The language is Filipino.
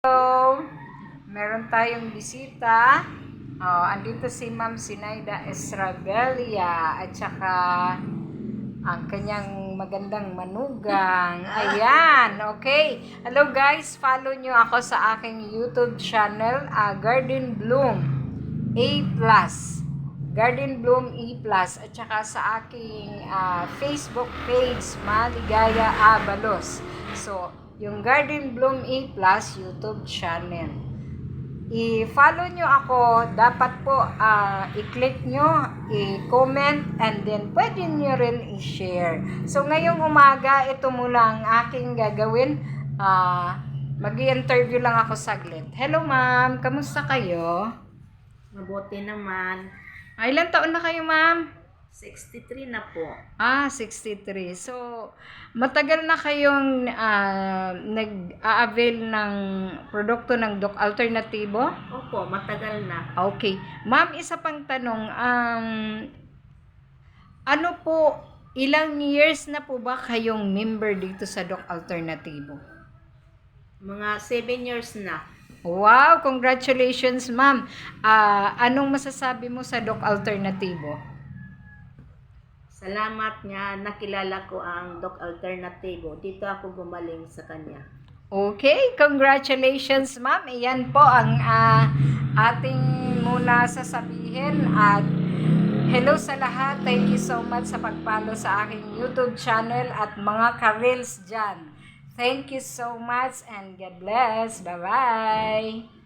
Hello! Meron tayong bisita. Andito si Ma'am Sinaida Estrabella at saka ang kanyang magandang manugang. Ayan, okay. Hello guys, follow nyo ako sa aking YouTube channel, Garden Bloom A+. Garden Bloom E+, at saka sa aking Facebook page, Maligaya Abalos. So, yung Garden Bloom E+, YouTube channel. I-follow nyo ako, dapat po i-click nyo, i-comment, and then pwede nyo rin i-share. So, ngayong umaga, ito muna ang aking gagawin. Mag-i-interview lang ako saglit. Hello ma'am, kamusta kayo? Mabuti naman. Ilan taon na kayo ma'am? 63 na po. 63. So, matagal na kayong nag-a-avail ng produkto ng Doc Alternativo? Opo, matagal na. Okay. Ma'am, isa pang tanong. Ano po, ilang years na po ba kayong member dito sa Doc Alternativo? Mga 7 years na. Wow! Congratulations, ma'am. Anong masasabi mo sa Doc Alternativo? Salamat nga nakilala ko ang Doc Alternativo. Dito ako gumaling sa kanya. Okay, congratulations ma'am. Iyan po ang ating muna sasabihin at hello sa lahat. Thank you so much sa pag-follow sa aking YouTube channel at mga ka-reels dyan. Thank you so much and God bless. Bye-bye.